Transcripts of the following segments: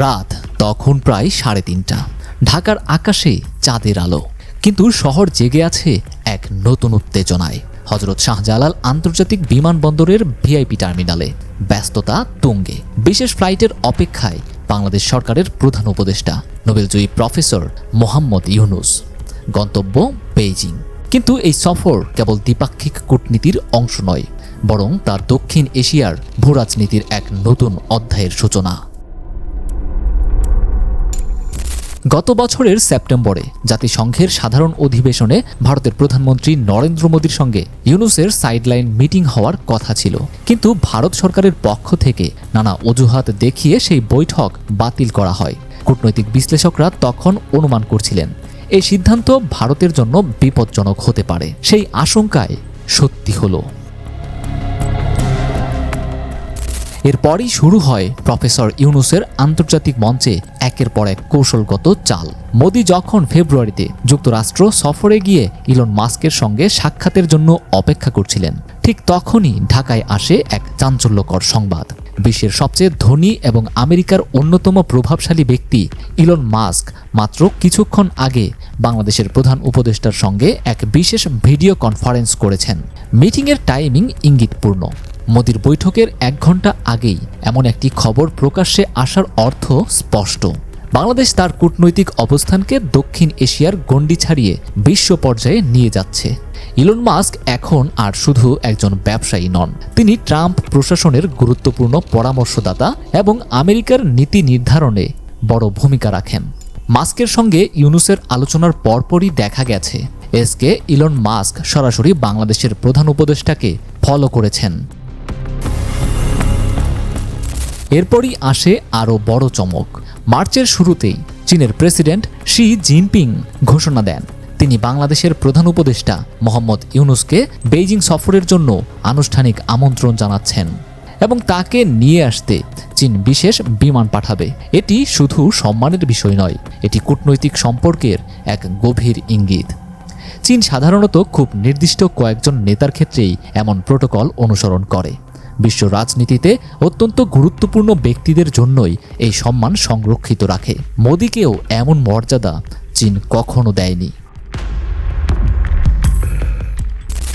রাত তখন প্রায় 3:30। ঢাকার আকাশে চাঁদের আলো, কিন্তু শহর জেগে আছে এক নতুন উত্তেজনায়। হযরত শাহজালাল আন্তর্জাতিক বিমানবন্দরের ভিআইপি টার্মিনালে ব্যস্ততা তুঙ্গে। বিশেষ ফ্লাইটের অপেক্ষায় বাংলাদেশ সরকারের প্রধান উপদেষ্টা নোবেলজয়ী প্রফেসর মোহাম্মদ ইউনূস। গন্তব্য বেইজিং। কিন্তু এই সফর কেবল দ্বিপাক্ষিক কূটনীতির অংশ নয়, বরং তার দক্ষিণ এশিয়ার ভূরাজনীতির এক নতুন অধ্যায়ের সূচনা। গত বছরের সেপ্টেম্বরে জাতিসংঘের সাধারণ অধিবেশনে ভারতের প্রধানমন্ত্রী নরেন্দ্র মোদীর সঙ্গে ইউনূসের সাইডলাইন মিটিং হওয়ার কথা ছিল, কিন্তু ভারত সরকারের পক্ষ থেকে নানা অজুহাত দেখিয়ে সেই বৈঠক বাতিল করা হয়। কূটনৈতিক বিশ্লেষকরা তখন অনুমান করছিলেন এই সিদ্ধান্ত ভারতের জন্য বিপজ্জনক হতে পারে। সেই আশঙ্কায় সত্যি হলো। এরপরই শুরু হয় প্রফেসর ইউনূসের আন্তর্জাতিক মঞ্চে একের পর এক কৌশলগত চাল। মোদি যখন ফেব্রুয়ারিতে যুক্তরাষ্ট্র সফরে গিয়ে ইলন মাস্কের সঙ্গে সাক্ষাতের জন্য অপেক্ষা করছিলেন, ঠিক তখনই ঢাকায় আসে এক চাঞ্চল্যকর সংবাদ। বিশ্বের সবচেয়ে ধনী এবং আমেরিকার অন্যতম প্রভাবশালী ব্যক্তি ইলন মাস্ক মাত্র কিছুক্ষণ আগে বাংলাদেশের প্রধান উপদেষ্টার সঙ্গে এক বিশেষ ভিডিও কনফারেন্স করেছেন। মিটিংয়ের টাইমিং ইঙ্গিতপূর্ণ। মোদির বৈঠকের 1 ঘন্টা আগেই এমন একটি খবর প্রকাশ্যে আসার অর্থ স্পষ্ট। বাংলাদেশ তার কূটনৈতিক অবস্থানকে দক্ষিণ এশিয়ার গণ্ডি ছাড়িয়ে বিশ্ব পর্যায়ে নিয়ে যাচ্ছে। ইলন মাস্ক এখন আর শুধু একজন ব্যবসায়ী নন, তিনি ট্রাম্প প্রশাসনের গুরুত্বপূর্ণ পরামর্শদাতা এবং আমেরিকার নীতি নির্ধারণে বড় ভূমিকা রাখেন। মাস্কের সঙ্গে ইউনূসের আলোচনার পরপরই দেখা গেছে এসকে ইলন মাস্ক সরাসরি বাংলাদেশের প্রধান উপদেষ্টাকে ফলো করেছেন। এরপরই আসে আরও বড় চমক। মার্চের শুরুতেই চীনের প্রেসিডেন্ট শি জিনপিং ঘোষণা দেন তিনি বাংলাদেশের প্রধান উপদেষ্টা মোহাম্মদ ইউনূসকে বেইজিং সফরের জন্য আনুষ্ঠানিক আমন্ত্রণ জানাচ্ছেন এবং তাকে নিয়ে আসতে চীন বিশেষ বিমান পাঠাবে। এটি শুধু সম্মানের বিষয় নয়, এটি কূটনৈতিক সম্পর্কের এক গভীর ইঙ্গিত। চীন সাধারণত খুব নির্দিষ্ট কয়েকজন নেতার ক্ষেত্রেই এমন প্রোটোকল অনুসরণ করে। বিশ্ব রাজনীতিতে অত্যন্ত গুরুত্বপূর্ণ ব্যক্তিদের জন্যই এই সম্মান সংরক্ষিত রাখে। মোদিকেও এমন মর্যাদা চীন কখনো দেয়নি।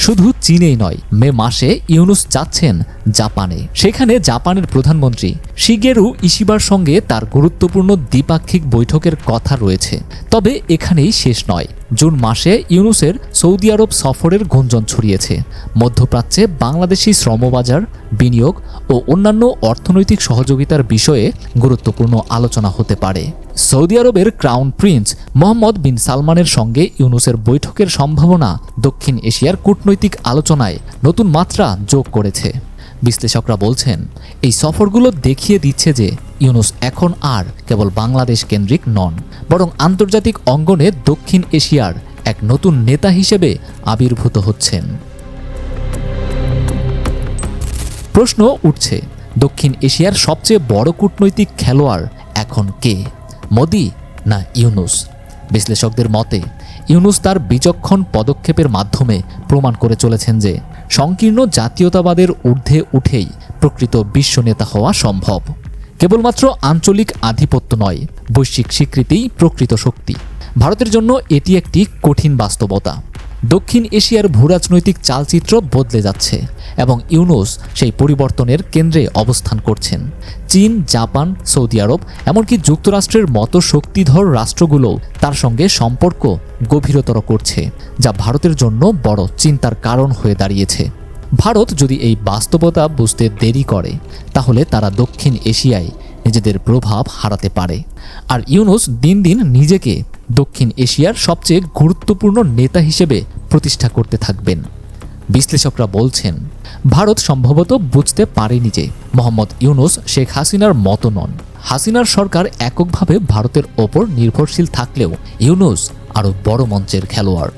শুধু চীনেই নয়, মে মাসে ইউনূস যাচ্ছেন জাপানে। সেখানে জাপানের প্রধানমন্ত্রী শিগেরু ইশিবার সঙ্গে তার গুরুত্বপূর্ণ দ্বিপাক্ষিক বৈঠকের কথা রয়েছে। তবে এখানেই শেষ নয়। জুন মাসে ইউনূসের সৌদি আরব সফরের গুঞ্জন ছড়িয়েছে। মধ্যপ্রাচ্যে বাংলাদেশি শ্রমবাজার, বিনিয়োগ ও অন্যান্য অর্থনৈতিক সহযোগিতার বিষয়ে গুরুত্বপূর্ণ আলোচনা হতে পারে। সৌদি আরবের ক্রাউন প্রিন্স মোহাম্মদ বিন সালমানের সঙ্গে ইউনূসের বৈঠকের সম্ভাবনা দক্ষিণ এশিয়ার কূটনৈতিক আলোচনায় নতুন মাত্রা যোগ করেছে। বিশ্লেষকরা বলছেন এই সফরগুলো দেখিয়ে দিচ্ছে যে ইউনূস এখন আর কেবল বাংলাদেশ কেন্দ্রিক নন, বরং আন্তর্জাতিক অঙ্গনে দক্ষিণ এশিয়ার এক নতুন নেতা হিসেবে আবির্ভূত হচ্ছেন। প্রশ্ন উঠছে, দক্ষিণ এশিয়ার সবচেয়ে বড় কূটনৈতিক খেলোয়াড় এখন কে, মোদি না ইউনূস? বিশ্লেষকদের মতে ইউনূস তার বিচক্ষণ পদক্ষেপের মাধ্যমে প্রমাণ করে চলেছেন যে সংকীর্ণ জাতীয়তাবাদের ঊর্ধ্বে উঠেই প্রকৃত বিশ্ব নেতা হওয়া সম্ভব। কেবলমাত্র আঞ্চলিক আধিপত্য নয়, বৈশ্বিক স্বীকৃতিই প্রকৃত শক্তি। ভারতের জন্য এটি একটি কঠিন বাস্তবতা। দক্ষিণ এশিয়ার ভূরাজনৈতিক চালচিত্র বদলে যাচ্ছে এবং ইউনূস সেই পরিবর্তনের কেন্দ্রে অবস্থান করছেন। চীন, জাপান, সৌদি আরব, এমনকি যুক্তরাষ্ট্রের মতো শক্তিধর রাষ্ট্রগুলোও তার সঙ্গে সম্পর্ক গভীরতর করছে, যা ভারতের জন্য বড় চিন্তার কারণ হয়ে দাঁড়িয়েছে। ভারত যদি এই বাস্তবতা বুঝতে দেরি করে, তাহলে তারা দক্ষিণ এশিয়ায় নিজেদের প্রভাব হারাতে পারে। আর ইউনূস দিন দিন নিজেকে দক্ষিণ এশিয়ার সবচেয়ে গুরুত্বপূর্ণ নেতা হিসেবে প্রতিষ্ঠা করতে থাকবেন। বিশ্লেষকরা বলছেন ভারত সম্ভবত বুঝতে পারেনি যে মোহাম্মদ ইউনূস শেখ হাসিনার মতো নন। হাসিনার সরকার এককভাবে ভারতের ওপর নির্ভরশীল থাকলেও ইউনূস আরও বড় মঞ্চের খেলোয়াড়।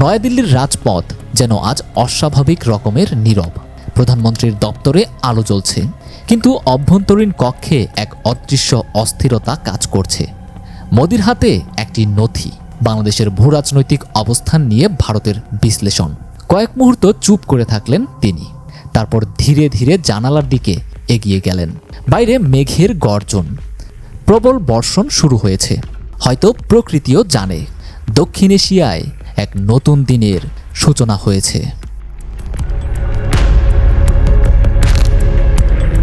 নয়াদিল্লির রাজপথ যেন আজ অস্বাভাবিক রকমের নীরব। প্রধানমন্ত্রীর দপ্তরে আলো জ্বলছে, কিন্তু অভ্যন্তরীণ কক্ষে এক অদৃশ্য অস্থিরতা কাজ করছে। মোদির হাতে একটি নথি, বাংলাদেশের ভূরাজনৈতিক অবস্থান নিয়ে ভারতের বিশ্লেষণ। কয়েক মুহূর্ত চুপ করে থাকলেন তিনি, তারপর ধীরে ধীরে জানালার দিকে এগিয়ে গেলেন। বাইরে মেঘের গর্জন, প্রবল বর্ষণ শুরু হয়েছে। হয়তো প্রকৃতিও জানে দক্ষিণ এশিয়ায় এক নতুন দিনের সূচনা হয়েছে।